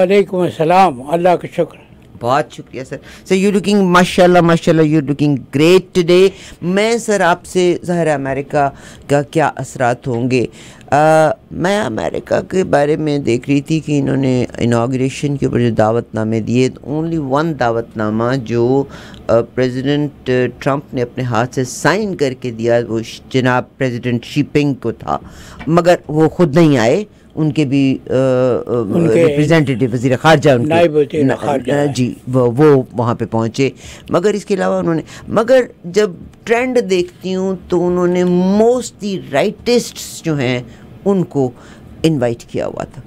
वालेकुम अस्सलाम, अल्लाह का शुक्र। बहुत शुक्रिया सर। सर यू लुकिंग माशाल्लाह माशाल्लाह, यू लुकिंग ग्रेट टुडे। मैं सर आपसे ज़ाहिर अमेरिका का क्या असरात होंगे, मैं अमेरिका के बारे में देख रही थी कि इन्होंने इनाग्रेशन के ऊपर जो दावतनामे दिए, ओनली वन दावतनामा जो प्रेसिडेंट ट्रंप ने अपने हाथ से साइन करके दिया वो जनाब प्रेसिडेंट शी पिंग को था, मगर वो खुद नहीं आए, उनके भी रिप्रेजेंटेटिव वज़ीर ख़ारजा उनके जी वो वहाँ पे पहुँचे, मगर इसके अलावा उन्होंने, मगर जब ट्रेंड देखती हूँ तो उन्होंने मोस्टली राइटिस्ट्स जो हैं उनको इनवाइट किया हुआ था।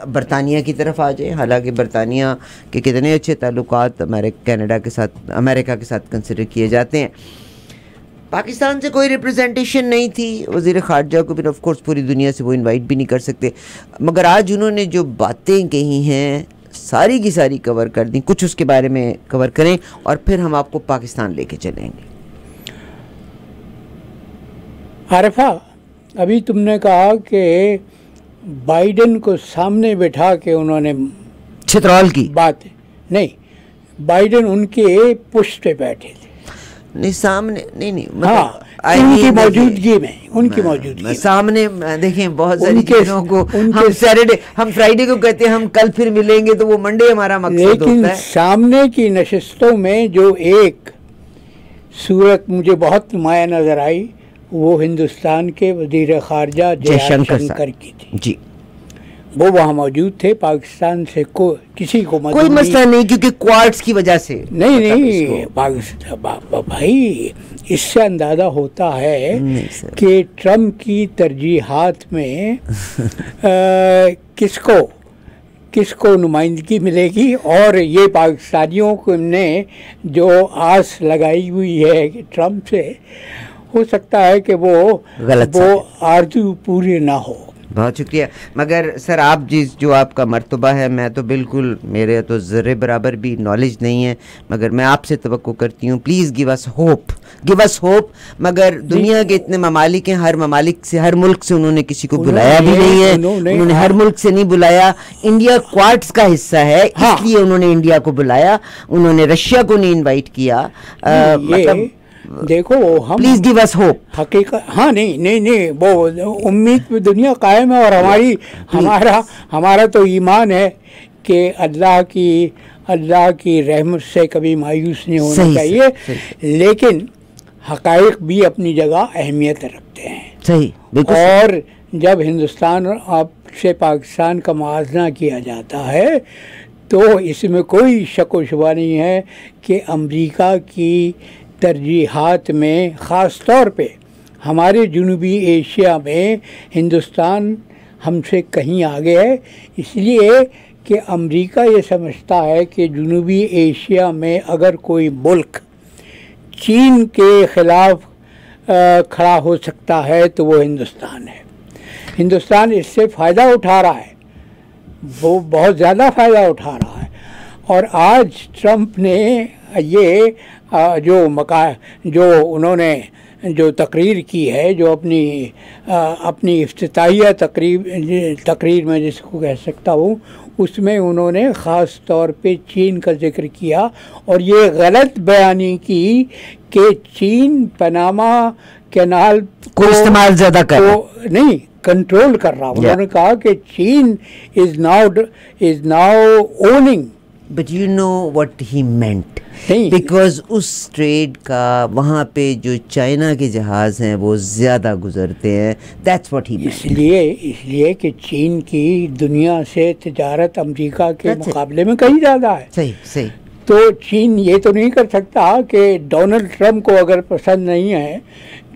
बरतानिया की तरफ आ जाए, हालांकि बरतानिया के कितने अच्छे ताल्लुकात कनाडा के साथ, अमेरिका के साथ कंसिडर किए जाते हैं। पाकिस्तान से कोई रिप्रेजेंटेशन नहीं थी, वज़ीर ख़ारजा को भी ऑफ कोर्स पूरी दुनिया से वो इनवाइट भी नहीं कर सकते, मगर आज उन्होंने जो बातें कही हैं सारी की सारी कवर कर दी। कुछ उसके बारे में कवर करें और फिर हम आपको पाकिस्तान लेके चलेंगे। आरिफा, अभी तुमने कहा कि बाइडेन को सामने बिठा के उन्होंने चित्रौल की बात, नहीं, बाइडेन उनके पुष्ट पे बैठे थे, नहीं सामने, नहीं हाँ, उनकी मौजूदगी में, उनकी मौजूदगी सामने देखें बहुत सारी चीज़ों को हम सैटरडे, हम फ्राइडे को कहते हैं हम कल फिर मिलेंगे, तो वो मंडे हमारा मकसद होता है। लेकिन सामने की नशिस्तों में जो एक सूरत मुझे बहुत नुमाया नजर आई वो हिंदुस्तान के वज़ीर ख़ारजा जयशंकर की थी जी। वो वहाँ मौजूद थे। पाकिस्तान से किसी को कोई मसला नहीं, क्योंकि क्वाड्स की वजह से नहीं पाकिस्तान भाई, इससे अंदाज़ा होता है कि ट्रम्प की तरजीहात में किसको नुमाइंदगी मिलेगी, और ये पाकिस्तानियों को ने जो आस लगाई हुई है कि ट्रम्प से, हो सकता है कि वो आरज़ू पूरी ना हो। बहुत शुक्रिया। मगर सर आप जो आपका मर्तबा है, मैं तो बिल्कुल, मेरे तो ज़र्रे बराबर भी नॉलेज नहीं है, मगर मैं आपसे तवक्को करती हूँ प्लीज़ गिव अस होप। मगर दुनिया के इतने ममालिक हैं, हर ममालिक से, हर मुल्क से उन्होंने किसी को बुलाया भी नहीं है, उन्होंने हर मुल्क से नहीं बुलाया। इंडिया क्वाड्स का हिस्सा है, इसलिए उन्होंने इंडिया को बुलाया, उन्होंने रशिया को नहीं इन्वाइट किया। मतलब देखो, हम प्लीज गिव अस होप, हकीकत, हाँ नहीं वो उम्मीद पे दुनिया कायम है, और हमारा तो ईमान है कि अल्लाह की रहमत से कभी मायूस नहीं होना चाहिए। लेकिन हकाइक भी अपनी जगह अहमियत रखते हैं। सही, बिल्कुल। और जब हिंदुस्तान से पाकिस्तान का मुआवजा किया जाता है तो इसमें कोई शक व शुबा नहीं है कि अमेरिका की तरजीहात में, ख़ास तौर पे हमारे जनूबी एशिया में हिंदुस्तान हमसे कहीं आगे है, इसलिए कि अमेरिका ये समझता है कि जनूबी एशिया में अगर कोई मुल्क चीन के ख़िलाफ़ खड़ा हो सकता है तो वो हिंदुस्तान है। हिंदुस्तान इससे फ़ायदा उठा रहा है, वो बहुत ज़्यादा फ़ायदा उठा रहा है। और आज ट्रंप ने ये जो उन्होंने जो तकरीर की है, जो अपनी इफ्तिताहिया तकरीर में जिसको कह सकता हूँ, उसमें उन्होंने ख़ास तौर पे चीन का जिक्र किया और ये गलत बयानी की कि चीन पनामा कैनाल को इस्तेमाल ज़्यादा नहीं कंट्रोल कर रहा। उन्होंने कहा कि चीन is now owning, but you know what he meant, because उस ट्रेड का वहाँ पे जो चाइना के जहाज़ हैं वो ज़्यादा गुजरते हैं, दैट्स व्हाट ही मेंट। इसलिए कि चीन की दुनिया से तिजारत अमेरिका के मुकाबले में कहीं ज़्यादा है। सही। तो चीन ये तो नहीं कर सकता कि डोनाल्ड ट्रंप को अगर पसंद नहीं है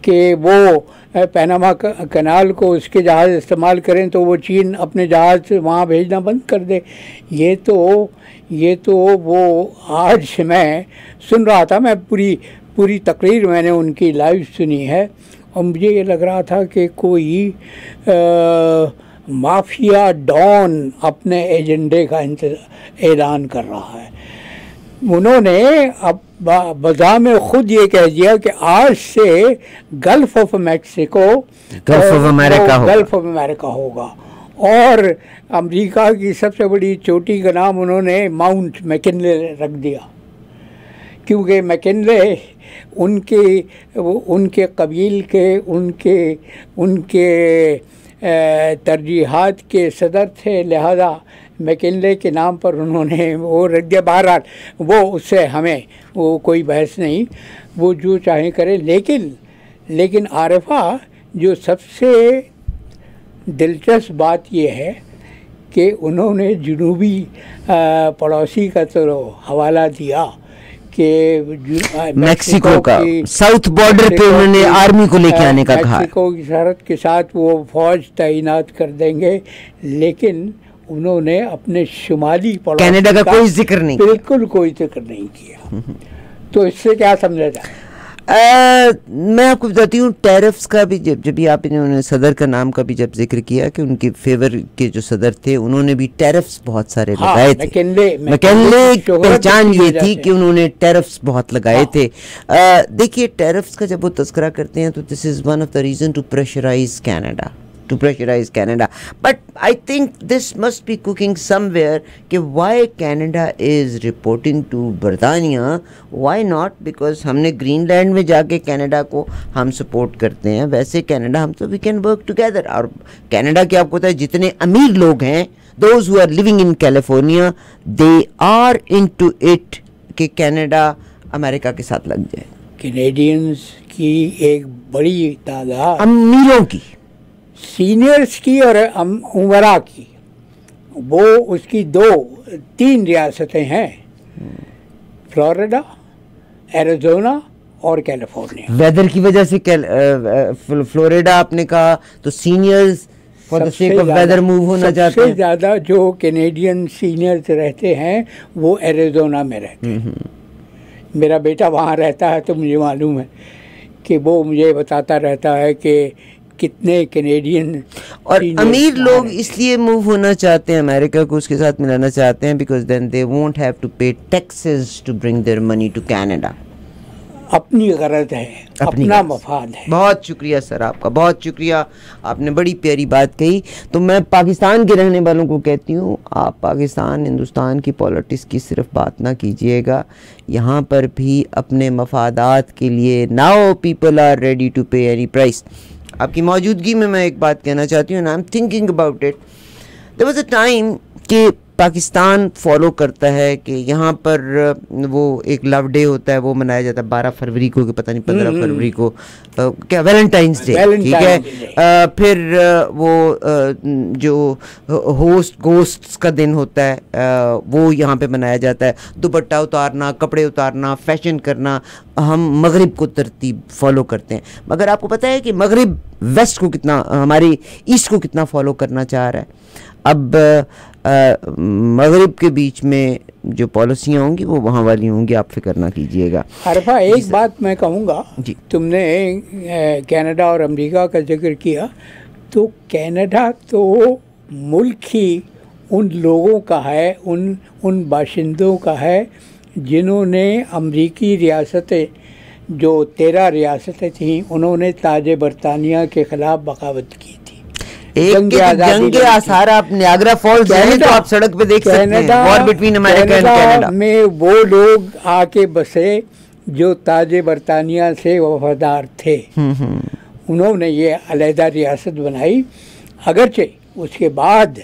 कि वो पनामा कैनाल को उसके जहाज़ इस्तेमाल करें तो वो चीन अपने जहाज़ वहाँ भेजना बंद कर दे। ये तो वो आज मैं सुन रहा था, मैं पूरी तकरीर मैंने उनकी लाइव सुनी है और मुझे ये लग रहा था कि कोई माफिया डॉन अपने एजेंडे का ऐलान कर रहा है। उन्होंने अब बजा में खुद ये कह दिया कि आज से gulf of Mexico gulf of America होगा और अमेरिका की सबसे बड़ी चोटी का नाम उन्होंने माउंट मैकिनले रख दिया, क्योंकि मैकिनले उनके कबील के उनके तरजीहात के सदर थे, लिहाजा मैकिनले के नाम पर उन्होंने वो रख दिया। बहरहाल वो उससे हमें वो कोई बहस नहीं, वो जो चाहे करें। लेकिन आरिफा, जो सबसे दिलचस्प बात ये है कि उन्होंने जुनूबी पड़ोसी का तो हवाला दिया कि मैक्सिको का साउथ बॉर्डर पे उन्होंने आर्मी को लेके आने का कहा। मैक्सिको की सरहद के साथ वो फौज तैनात कर देंगे, लेकिन उन्होंने अपने शुमाली पड़ोसी कनाडा का कोई जिक्र नहीं, बिल्कुल कोई जिक्र नहीं किया। तो इससे क्या समझा जाए? मैं आपको बताती हूँ, टैरिफ्स का भी जब भी आपने सदर का नाम का भी जब जिक्र किया कि उनके फेवर के जो सदर थे उन्होंने भी टैरिफ्स बहुत सारे लगाए थे। मैकिनले की पहचान ये थी कि उन्होंने टैरिफ्स बहुत लगाए थे। देखिए, टैरिफ्स का जब वो तस्करा करते हैं तो this is one of the reason to pressurise Canada. But I think this must be cooking somewhere कि why Canada is reporting to Britannia, why not? Because हमने ग्रीनलैंड में जाके कनाडा को हम सपोर्ट करते हैं, वैसे कनाडा हम तो we can work together। और कनाडा के आपको पता है जितने अमीर लोग हैं, those who are living in California, they are into it कि कनाडा अमेरिका के साथ लग जाए। कैनेडियंस की एक बड़ी तादाद, अमीरों की, सीनियर्स की और उमरा की, वो उसकी 2-3 रियासतें हैं, फ्लोरिडा, एरिज़ोना और कैलिफोर्निया। वेदर की वजह से फ्लोरिडा आपने कहा तो seniors for the sake of weather move होना चाहते हैं। सबसे ज़्यादा जो कैनेडियन सीनियर्स रहते हैं वो एरिज़ोना में रहते हैं। मेरा बेटा वहाँ रहता है, तो मुझे मालूम है कि वो मुझे बताता रहता है कि कितने कैनेडियन और अमीर लोग इसलिए मूव होना चाहते हैं अमेरिका को, उसके साथ मिलाना चाहते हैं, because then they won't have to pay taxes to bring their money to Canada. अपनी गरज है, अपना मफाद है। बहुत शुक्रिया सर आपका, बहुत शुक्रिया, आपने बड़ी प्यारी बात कही। तो मैं पाकिस्तान के रहने वालों को कहती हूँ, आप पाकिस्तान हिंदुस्तान की पॉलिटिक्स की सिर्फ बात ना कीजिएगा, यहाँ पर भी अपने मफादात के लिए now people are ready to pay any price. आपकी मौजूदगी में मैं एक बात कहना चाहती हूँ, I am thinking about it. There was a time कि पाकिस्तान फॉलो करता है कि यहाँ पर वो एक लव डे होता है, वो मनाया जाता है 12 फरवरी को, कि पता नहीं 15 फरवरी को, क्या वैलेंटाइंस डे, ठीक है। फिर वो जो गोस्ट्स का दिन होता है वो यहाँ पे मनाया जाता है। दुपट्टा उतारना, कपड़े उतारना, फैशन करना, हम मगरिब को तरतीब फॉलो करते हैं। मगर आपको पता है कि मगरिब वेस्ट को कितना, हमारी ईस्ट को कितना फॉलो करना चाह रहा है। अब मगरिब के बीच में जो पॉलिसियाँ होंगी वो वहाँ वाली होंगी, आप फिक्र ना कीजिएगा। आरिफा, एक बात मैं कहूँगा, तुमने कनाडा और अमेरिका का जिक्र किया, तो कनाडा तो मुल्क ही उन लोगों का है, उन बाशिंदों का है जिन्होंने अमरीकी रियासतें, जो 13 रियासतें थीं, उन्होंने ताज बरतानिया के ख़िलाफ़ बगावत की थी। जंग के आसार आप नियाग्रा फॉल्स जाएं तो आप सड़क पे देख सकते हैं, war between America and Canada में वो लोग आके बसे जो ताज बरतानिया से वफादार थे। उन्होंने ये अलहदा रियासत बनाई, अगरचे उसके बाद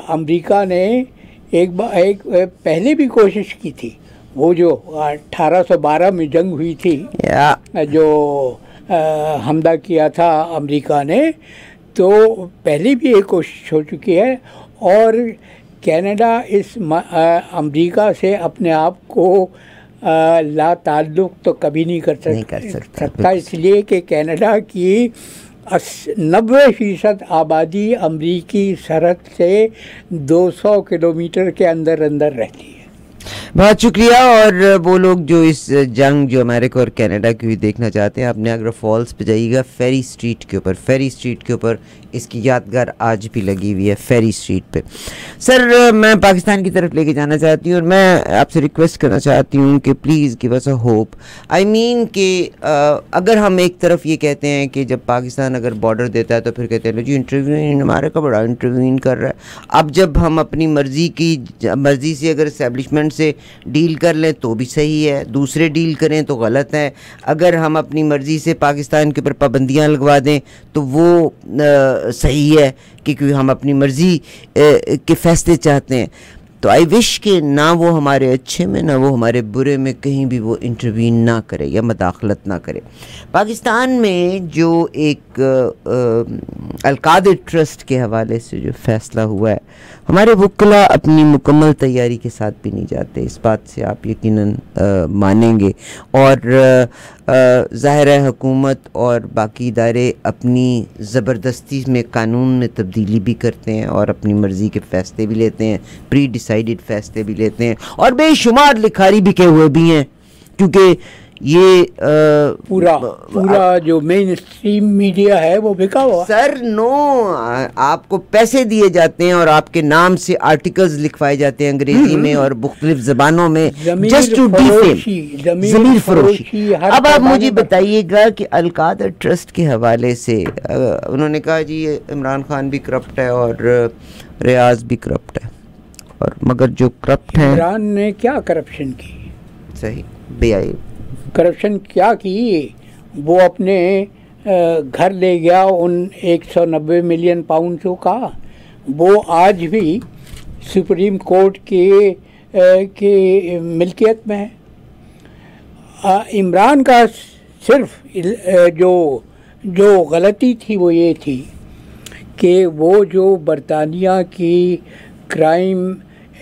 अमेरिका ने एक पहले भी कोशिश की थी, वो जो 1812 में जंग हुई थी, जो हमला किया था अमेरिका ने, तो पहले भी एक कोशिश हो चुकी है। और कनाडा इस अमेरिका से अपने आप को ला ताल्लुक़ तो कभी नहीं कर सकता, इसलिए कि कनाडा की 90% आबादी अमरीकी सरहद से 200 किलोमीटर के अंदर अंदर रहती है। बहुत शुक्रिया। और वो लोग जो इस जंग जो अमेरिका और कनाडा की हुई देखना चाहते हैं, आप नियाग्रा फॉल्स पे जाइएगा, फेरी स्ट्रीट के ऊपर, फेरी स्ट्रीट के ऊपर इसकी यादगार आज भी लगी हुई है, फेरी स्ट्रीट पे। सर मैं पाकिस्तान की तरफ लेके जाना चाहती हूँ और मैं आपसे रिक्वेस्ट करना चाहती हूँ कि please give us a hope. I mean कि अगर हम एक तरफ ये कहते हैं कि जब पाकिस्तान अगर बॉर्डर देता है तो फिर कहते हैं जी इंटरव्यून, अमेरिका बड़ा इंटरव्यून कर रहा है। अब जब हम अपनी मर्ज़ी से अगर इस्टेब्लिशमेंट से डील कर लें तो भी सही है, दूसरे डील करें तो गलत है। अगर हम अपनी मर्ज़ी से पाकिस्तान के ऊपर पाबंदियाँ लगवा दें तो वो सही है, क्योंकि हम अपनी मर्ज़ी के फ़ैसले चाहते हैं। तो आई विश कि ना वो हमारे अच्छे में ना वो हमारे बुरे में कहीं भी वो इंटरवीन ना करे या मदाखलत ना करे। पाकिस्तान में जो एक अलकादर ट्रस्ट के हवाले से जो फ़ैसला हुआ है, हमारे वकला अपनी मुकम्मल तैयारी के साथ भी नहीं जाते, इस बात से आप यकीनन मानेंगे। और ज़ाहिर है हुकूमत और बाकी इदारे अपनी ज़बरदस्ती में कानून में तब्दीली भी करते हैं और अपनी मर्ज़ी के फ़ैसले भी लेते हैं, प्री डिसाइडेड फ़ैसले भी लेते हैं और बेशुमार लिखारी बिके हुए भी हैं, क्योंकि ये पूरा जो मेन स्ट्रीम मीडिया है वो बिका हुआ। सर नो, आपको पैसे दिए जाते हैं और आपके नाम से आर्टिकल्स लिखवाए जाते हैं अंग्रेजी में और मुख्तलिफ ज़बानों में, जस्ट टू डिफेम, ज़मीर फरोशी। अब आप मुझे बताइएगा कि अलकादर ट्रस्ट के हवाले से उन्होंने कहा जी इमरान खान भी करप्ट है और रियाज भी करप्ट है, और मगर जो करप्ट हैं, इमरान ने क्या करप्शन की? सही बेआई करप्शन क्या की? वो अपने घर ले गया उन 190 मिलियन पाउंड का। वो आज भी सुप्रीम कोर्ट के मिल्कियत में है। इमरान का सिर्फ जो गलती थी वो ये थी कि वो जो बरतानिया की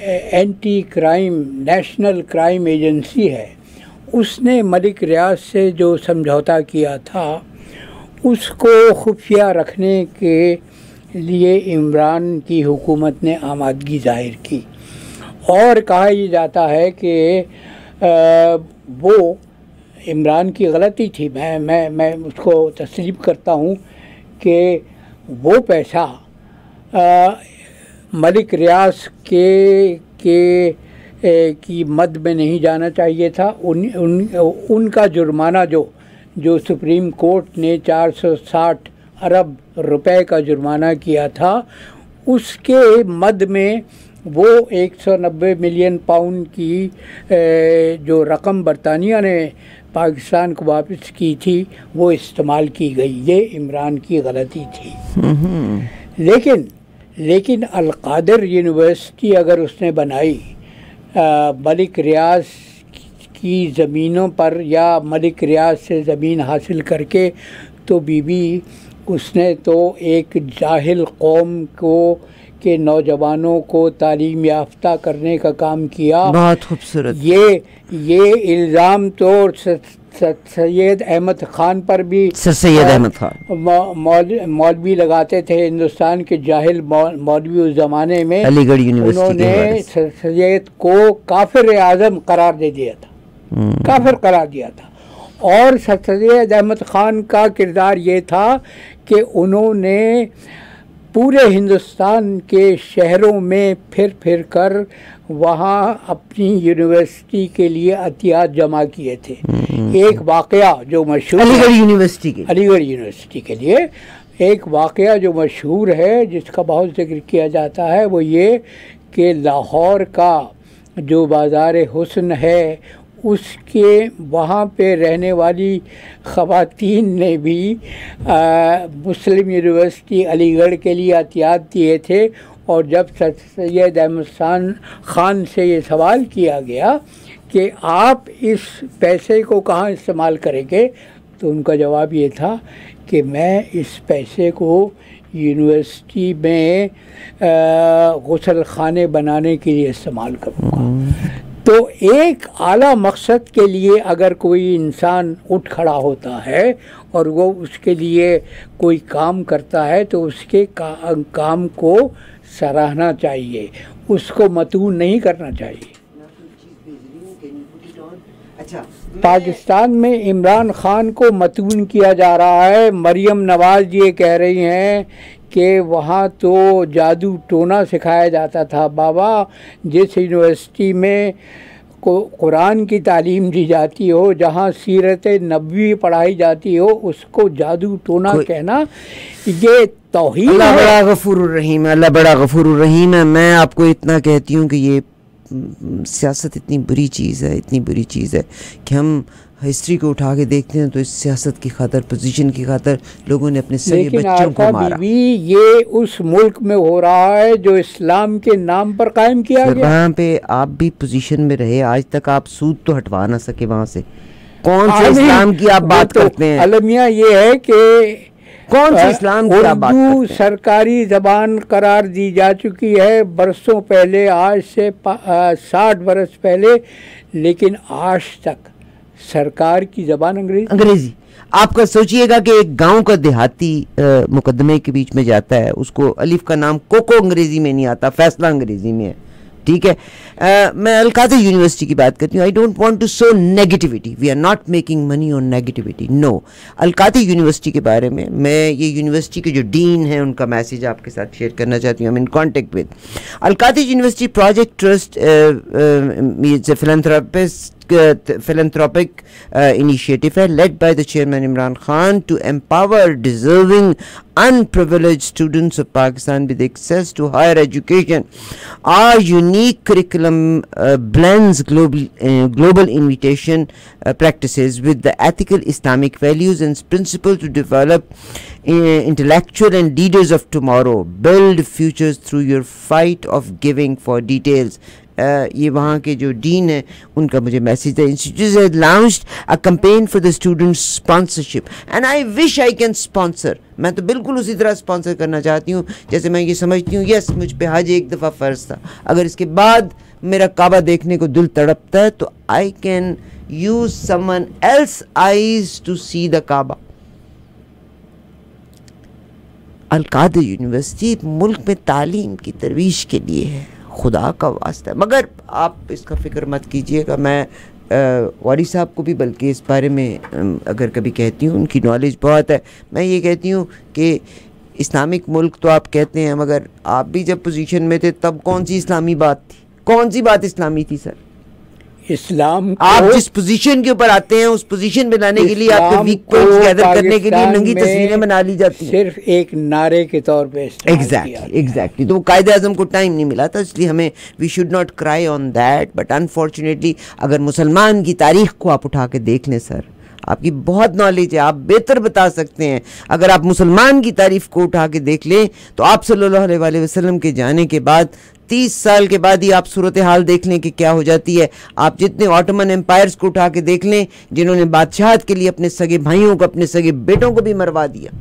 anti crime national crime agency है, उसने मलिक रियाज से जो समझौता किया था उसको खुफिया रखने के लिए इमरान की हुकूमत ने आमादगी ज़ाहिर की। और कहा यह जाता है कि वो इमरान की गलती थी। मैं उसको तस्लीम करता हूँ कि वो पैसा मलिक रियाज की मद में नहीं जाना चाहिए था। उनका जुर्माना जो सुप्रीम कोर्ट ने 460 अरब रुपए का जुर्माना किया था, उसके मद में वो 190 मिलियन पाउंड की जो रकम बरतानिया ने पाकिस्तान को वापस की थी वो इस्तेमाल की गई। ये इमरान की गलती थी। लेकिन अलकादर यूनिवर्सिटी अगर उसने बनाई मलिक रियाज की ज़मीनों पर या मलिक रियाज से ज़मीन हासिल करके, तो बीबी उसने तो एक जाहिल कौम के नौजवानों को तालीम याफ्ता करने का काम किया। बहुत खूबसूरत। ये इल्ज़ाम तो सैयद अहमद खान पर भी सैयद अहमद खान मौलवी लगाते थे, हिंदुस्तान के जाहिल मौलवी उस ज़माने में। अलीगढ़ यूनिवर्सिटी उन्होंने सैयद को काफिर आज़म करार दे दिया था, काफिर करार दिया था। और सैयद अहमद खान का किरदार ये था कि उन्होंने पूरे हिंदुस्तान के शहरों में फिर कर वहाँ अपनी यूनिवर्सिटी के लिए अतियात जमा किए थे। एक वाक़या जो मशहूर अलीगढ़ यूनिवर्सिटी के लिए एक वाक़या जो मशहूर है, जिसका बहुत जिक्र किया जाता है, वो ये कि लाहौर का जो बाज़ार हुस्न है उसके वहाँ पे रहने वाली ख़वातीन ने भी मुस्लिम यूनिवर्सिटी अलीगढ़ के लिए अतियात दिए थे। और जब सैयद अहमद खान से ये सवाल किया गया कि आप इस पैसे को कहाँ इस्तेमाल करेंगे, तो उनका जवाब ये था कि मैं इस पैसे को यूनिवर्सिटी में गुसल खाने बनाने के लिए इस्तेमाल करूँगा। तो एक आला मकसद के लिए अगर कोई इंसान उठ खड़ा होता है और वो उसके लिए कोई काम करता है तो उसके काम को सराहना चाहिए, उसको मतून नहीं करना चाहिए। अच्छा, पाकिस्तान में इमरान खान को मतून किया जा रहा है। मरियम नवाज ये कह रही हैं कि वहाँ तो जादू टोना सिखाया जाता था। बाबा, जिस यूनिवर्सिटी में कुरान की तालीम दी जाती हो, जहाँ सीरत नबवी पढ़ाई जाती हो, उसको जादू टोना कहना ये तौहीन है। अल्लाह बड़ा गफूरुर रहीम है, अल्लाह बड़ा गफूरुर रहीम है। मैं आपको इतना कहती हूँ कि ये सियासत इतनी बुरी चीज़ है, इतनी बुरी चीज़ है कि हम हिस्ट्री को उठा के देखते हैं तो इस सियासत की खातर, पोजीशन की खातर लोगों ने अपने सगे बच्चों को मारा। ये उस मुल्क में हो रहा है जो इस्लाम के नाम पर कायम किया गया। वहाँ पे आप भी पोजीशन में रहे, आज तक आप सूद तो हटवा ना सके वहाँ से। कौन से इस्लाम की आप बात करते हैं? अलमिया ये है कि कौन से इस्लाम की आप बात करते हैं? सरकारी जबान करार दी जा चुकी है बरसों पहले, आज से 60 बरस पहले, लेकिन आज तक सरकार की जबान अंग्रेजी। आपका सोचिएगा कि एक गांव का देहाती मुकदमे के बीच में जाता है, उसको अलिफ का नाम कोको अंग्रेजी में नहीं आता, फैसला अंग्रेजी में है, ठीक है। मैं अलकादर यूनिवर्सिटी की बात करती हूँ। I don't want to sow negativity, we are not making money on negativity, no. Al Qadir university के बारे में मैं ये यूनिवर्सिटी के जो डीन हैं उनका मैसेज आपके साथ शेयर करना चाहती हूँ। I M in contact with Al-Qadir university project trust, philanthropic initiative है led by the chairman Imran Khan to empower deserving unprivileged students of Pakistan with access to higher education. Our unique curriculum blends global invitation practices with the ethical Islamic values and principles to develop intellectual and leaders of tomorrow. Build futures through your fight of giving. For details, ये वहाँ के जो dean है उनका मुझे message है। Institute has launched a campaign for the student sponsorship and I wish I can sponsor. मैं तो बिल्कुल उसी तरह स्पॉन्सर करना चाहती हूँ जैसे मैं ये समझती हूँ, यस मुझ पे हज एक दफ़ा फ़र्ज था, अगर इसके बाद मेरा काबा देखने को दिल तड़पता है तो I can use someone else eyes to see the Kaaba. Al Qadir university मुल्क में तालीम की तरवीश के लिए है, खुदा का वास्ता है। मगर आप इसका फ़िक्र मत कीजिएगा, मैं वारी साहब को भी बल्कि इस बारे में अगर कभी कहती हूँ, उनकी नॉलेज बहुत है, मैं ये कहती हूँ कि इस्लामिक मुल्क तो आप कहते हैं, मगर आप भी जब पोजीशन में थे तब कौन सी इस्लामी बात थी, कौन सी बात इस्लामी थी सर? इस्लाम आप जिस पोजीशन के ऊपर आते हैं उस पोजीशन में लाने के लिए आपके वीक पॉइंट्स गैदर करने के लिए नंगी तस्वीरें बना ली जाती हैं, सिर्फ एक नारे के तौर पे। एग्जैक्टली तो कायदे आज़म को टाइम नहीं मिला था, इसलिए हमें we should not cry on that. But unfortunately अगर मुसलमान की तारीख को आप उठा के देख लें सर, आपकी बहुत नॉलेज है, आप बेहतर बता सकते हैं। अगर आप मुसलमान की तारीफ को उठा के देख लें तो आप सल्लल्लाहु अलैहि वसल्लम के जाने के बाद 30 साल के बाद ही आप सूरत हाल देख लें कि क्या हो जाती है। आप जितने ऑटोमन एम्पायर्स को उठा के देख लें जिन्होंने बादशाहत के लिए अपने सगे भाइयों को, अपने सगे बेटों को भी मरवा दिया।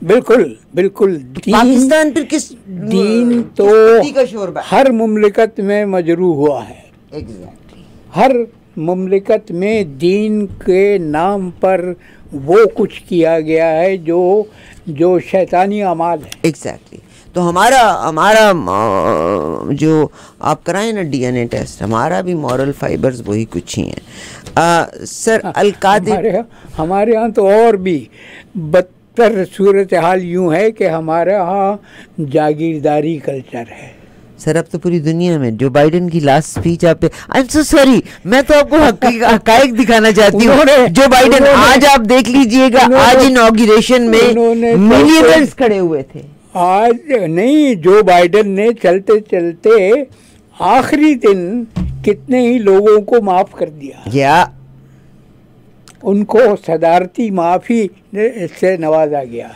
बिल्कुल बिल्कुल। पाकिस्तान फिर किस दीन तो का शोरबा हर मुमलिकत में मजरू हुआ है। एग्जैक्टली हर मुमलिकत में दीन के नाम पर वो कुछ किया गया है जो शैतानी अमाल है। एग्जैक्टली तो हमारा जो आप कराएं ना डीएनए टेस्ट, हमारा भी मॉरल फाइबर्स वही कुछ ही हैं सर। अलकादर हमारे यहाँ तो और भी बदतर सूरत हाल यूँ है कि हमारे यहाँ जागीरदारी कल्चर है सर। अब तो पूरी दुनिया में जो बाइडेन की लास्ट स्पीच आप आई एम सो सॉरी, मैं तो आपको हकायक दिखाना चाहती हूँ। जो बाइडेन आज आप देख लीजिएगा, आज इनॉग्रेशन में मिलियनर्स खड़े हुए थे। आज नहीं, जो बाइडेन ने चलते चलते आखिरी दिन कितने ही लोगों को माफ कर दिया, या उनको सदारती माफी से नवाजा गया।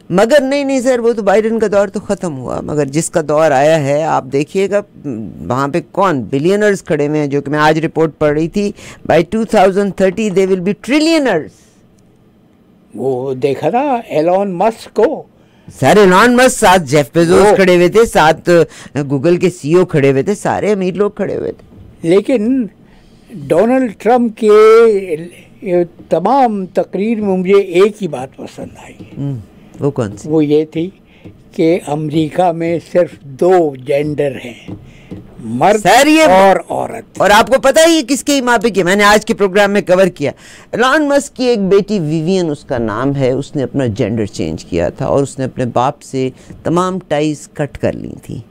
मगर नहीं सर, वो तो बाइडेन का दौर तो ख़त्म हुआ, मगर जिसका दौर आया है आप देखिएगा वहाँ पे कौन बिलियनर्स खड़े हुए हैं, जो कि मैं आज रिपोर्ट पढ़ रही थी, bye 2030 they will be trillionaires. वो देखा ना एलॉन मस्क को, सर एलॉन मस्क साथ जेफ बेजोस खड़े हुए थे, साथ गूगल के सीईओ खड़े हुए थे, सारे अमीर लोग खड़े हुए थे। लेकिन डोनाल्ड ट्रंप के तमाम तकरीर में मुझे एक ही बात पसंद आई। वो कौन सी? वो ये थी कि अमेरिका में सिर्फ 2 जेंडर हैं, मर्द और औरत। और आपको पता है ये किसके इमाम पे किया? मैंने आज के प्रोग्राम में कवर किया। एलन मस्क की एक बेटी विवियन उसका नाम है, उसने अपना जेंडर चेंज किया था और उसने अपने बाप से तमाम टाइज कट कर ली थी।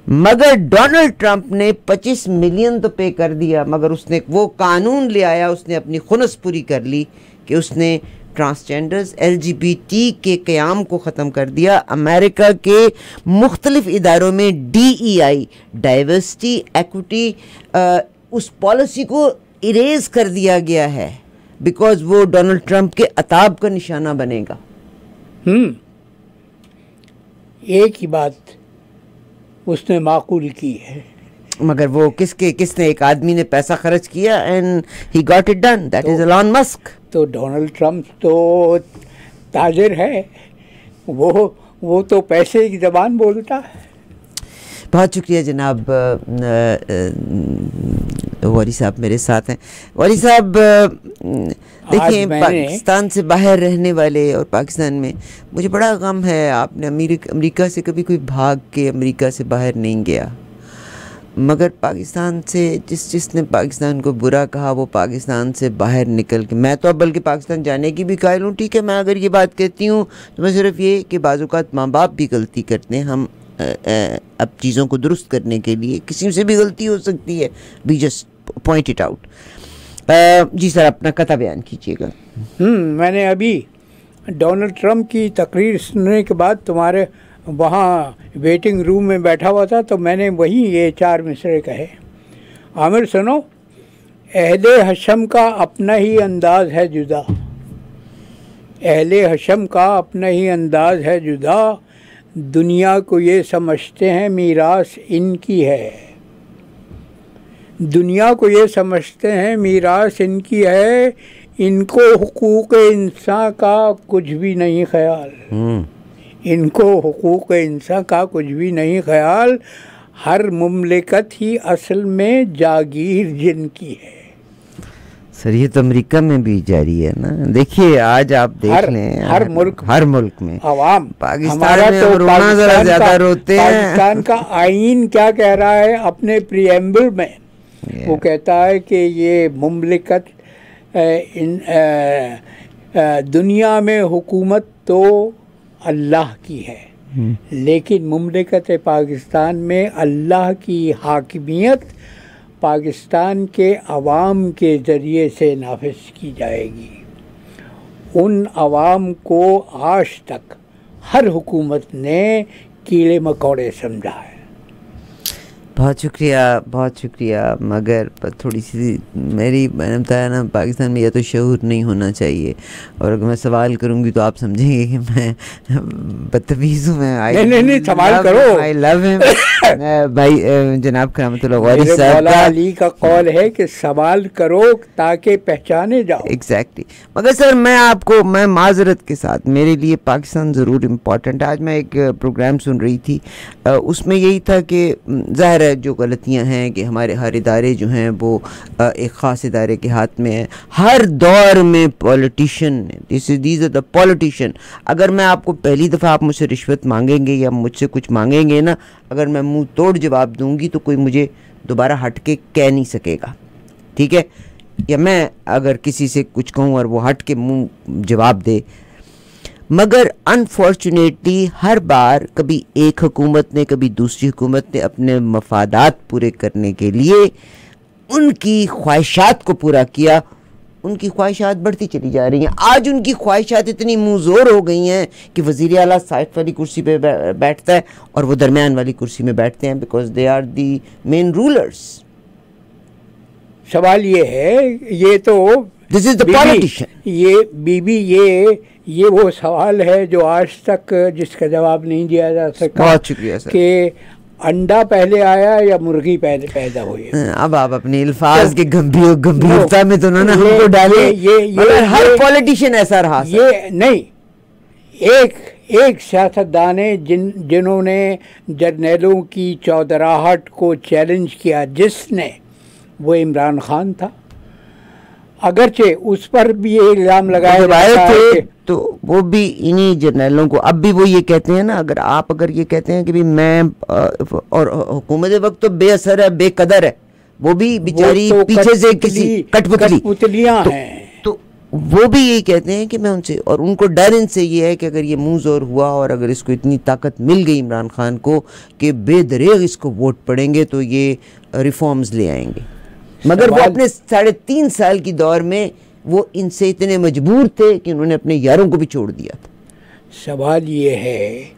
मगर डोनाल्ड ट्रंप ने 25 मिलियन तो पे कर दिया, मगर उसने वो कानून ले आया, उसने अपनी खुनस पूरी कर ली कि उसने ट्रांसजेंडर्स LGBT के क़याम को ख़त्म कर दिया। अमेरिका के मुख्तलिफ इदारों में DEI डाइवर्सिटी एक्विटी उस पॉलिसी को इरेज कर दिया गया है बिकॉज वो डोनाल्ड ट्रंप के अताब का निशाना बनेगा। एक ही बात उसने माकूल की है, मगर वो किसने एक आदमी ने पैसा खर्च किया and he got it done, that is Elon Musk. तो डोनाल्ड ट्रंप तो ताजिर है, वो तो पैसे की ज़बान बोलता है। बहुत शुक्रिया जनाब। वली साहब मेरे साथ हैं। वली साहब देखिए, पाकिस्तान से बाहर रहने वाले और पाकिस्तान में मुझे बड़ा गम है, आपने अमेरिका से कभी कोई भाग के अमेरिका से बाहर नहीं गया, मगर पाकिस्तान से जिसने पाकिस्तान को बुरा कहा वो पाकिस्तान से बाहर निकल के, मैं तो अब बल्कि पाकिस्तान जाने की भी कायल हूँ। ठीक है, मैं अगर ये बात कहती हूँ तो मैं सिर्फ ये कि बाज़-औक़ात माँ बाप भी गलती करते हैं, हम अब चीज़ों को दुरुस्त करने के लिए किसी से भी गलती हो सकती है, we just point it out. जी सर, अपना कथा बयान कीजिएगा। मैंने अभी डोनाल्ड ट्रंप की तकरीर सुनने के बाद तुम्हारे वहाँ वेटिंग रूम में बैठा हुआ था, तो मैंने वही ये 4 मिसरे कहे। आमिर सुनो, अहले हशम का अपना ही अंदाज है जुदा, अहले हशम का अपना ही अंदाज है जुदा, दुनिया को ये समझते हैं मीरास इनकी है, दुनिया को ये समझते हैं मीरास इनकी है, इनको हुकूक इंसान का कुछ भी नहीं ख्याल, इनको हुकूक इंसान का कुछ भी नहीं ख्याल, हर मुमलिकत ही असल में जागीर जिनकी है। सर ये तो अमेरिका में भी जारी है ना। देखिए आज आप देख लें हर मुल्क में अवाम, पाकिस्तान में रोना जरा ज्यादा रोते हैं। पाकिस्तान का आईन क्या कह रहा है अपने प्रीएम्बल में, वो कहता है कि ये मुमलिकत दुनिया में हुकूमत तो अल्लाह की है, लेकिन मुमलिकत पाकिस्तान में अल्लाह की हाकिमियत पाकिस्तान के अवाम के ज़रिए से नाफिज की जाएगी। उन अवाम को आज तक हर हुकूमत ने कीड़े मकोड़े समझा है। बहुत शुक्रिया, मगर थोड़ी सी मैंने बताया ना, पाकिस्तान में यह तो शऊर नहीं होना चाहिए, और अगर मैं सवाल करूंगी तो आप समझेंगे कि मैं बदतमीज़ हूँ। मैं नहीं सवाल करो। आई लव हिम भाई। जनाब करामतुल्लाह वाली साहब अली का कौल है कि सवाल करो ताकि पहचाने जाओ। एग्जैक्टली। मगर सर मैं माजरत के साथ, मेरे लिए पाकिस्तान ज़रूर इम्पॉर्टेंट है। आज मैं एक प्रोग्राम सुन रही थी, उसमें यही था कि ज़ाहिर है जो गलतियां हैं कि हमारे हर इदारे जो हैं वो एक ख़ास इदारे के हाथ में है। हर दौर में politician, these are the politician. अगर मैं आपको पहली दफ़ा आप मुझसे रिश्वत मांगेंगे या मुझसे कुछ मांगेंगे ना, अगर मैं मुंह तोड़ जवाब दूंगी तो कोई मुझे दोबारा हट के कह नहीं सकेगा, ठीक है। या मैं अगर किसी से कुछ कहूँ और वो हट के मुंह जवाब दे, मगर अनफॉर्चुनेटली हर बार कभी एक हुकूमत ने कभी दूसरी हुकूमत ने अपने मफादात पूरे करने के लिए उनकी ख्वाहिशात को पूरा किया। उनकी ख्वाहिशात बढ़ती चली जा रही हैं। आज उनकी ख्वाहिशात इतनी मुँहज़ोर हो गई हैं कि वज़ीर आला साइड वाली कुर्सी पे बैठता है और वो दरमियान वाली कुर्सी में बैठते हैं, because they are the main rulers. सवाल ये है, ये तो दिस इज द पॉलिटिशियन। ये बीबी ये वो सवाल है जो आज तक जिसका जवाब नहीं दिया जा सका। बहुत शुक्रिया सर। कि अंडा पहले आया या मुर्गी पहले पैदा हुई। अब आप अपने अल्फाज के गंभीरता में तो ना हमको डाले। ये हर पॉलिटिशियन ऐसा रहा। ये नहीं, एक सियासतदान है जिन्होंने जर्नैलों की चौधराहट को चैलेंज किया, जिसने वो इमरान खान था। अगरचे उस पर भी ये इल्ज़ाम लगाया थे तो वो भी इन्हीं जर्नैलों को, अब भी वो ये कहते हैं ना, अगर ये कहते हैं कि भी मैं और हुकूमत वक्त तो बेअसर है, बेकदर है, वो भी बेचारी तो पीछे से किसी कठपुतलियां हैं, तो वो भी यही कहते हैं कि मैं उनसे, और उनको डर इनसे ये है कि अगर ये मुंह जोर हुआ और अगर इसको इतनी ताकत मिल गई इमरान खान को कि बेदरेग इसको वोट पड़ेंगे तो ये रिफॉर्म्स ले आएंगे। मगर वो अपने 3.5 साल की दौर में वो इनसे इतने मजबूर थे कि उन्होंने अपने यारों को भी छोड़ दिया था। सवाल ये है,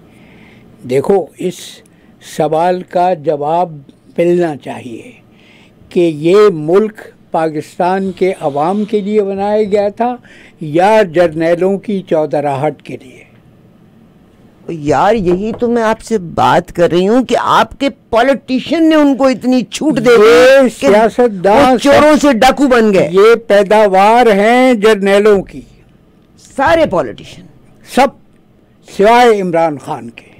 देखो इस सवाल का जवाब मिलना चाहिए कि ये मुल्क पाकिस्तान के अवाम के लिए बनाया गया था या जर्नैलों की चौधराहट के लिए। यार यही तो मैं आपसे बात कर रही हूँ कि आपके पॉलिटिशियन ने उनको इतनी छूट दे दी, सियासतदान चोरों से डाकू बन गए। ये पैदावार हैं जर्नैलों की, सारे पॉलिटिशियन, सब सिवाय इमरान खान के,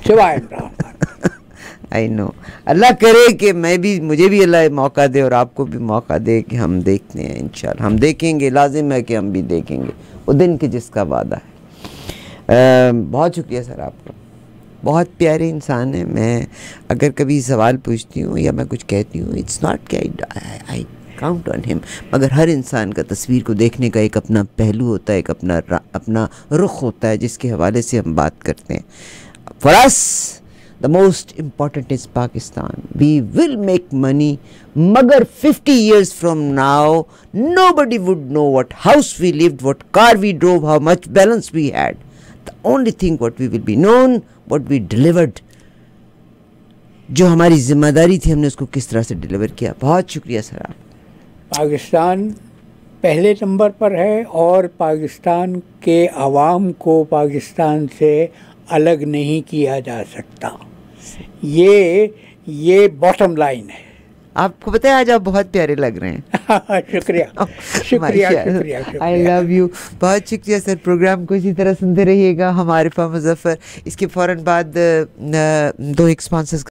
सिवाय इमरान खान। आई नो, अल्लाह करे कि मुझे भी अल्लाह मौका दे और आपको भी मौका दे कि हम देखते हैं, इंशाल्लाह हम देखेंगे, लाजिम है कि हम भी देखेंगे वो दिन के जिसका वादा है। बहुत शुक्रिया सर आपका, बहुत प्यारे इंसान है। मैं अगर कभी सवाल पूछती हूँ या मैं कुछ कहती हूँ, इट्स नॉट कि आई काउंट ऑन हिम, मगर हर इंसान का तस्वीर को देखने का एक अपना पहलू होता है, एक अपना रुख होता है जिसके हवाले से हम बात करते हैं। For us the most important is Pakistan. We will make money, magar 50 years from now, nobody would know what house we lived, what car we drove, how much balance we had. The only thing what we will be known, what we delivered. जो हमारी जिम्मेदारी थी हमने उसको किस तरह से deliver किया। बहुत शुक्रिया सर आप। पाकिस्तान पहले नंबर पर है और पाकिस्तान के अवाम को पाकिस्तान से अलग नहीं किया जा सकता। ये बॉटम लाइन है। आपको पता है आज आप बहुत प्यारे लग रहे हैं। शुक्रिया शुक्रिया शुक्रिया। I love you. बहुत शुक्रिया सर। प्रोग्राम को इसी तरह सुनते रहिएगा। हमारे मुज़फ़्फ़र इसके फ़ौरन बाद 2 एक स्पॉन्सर्स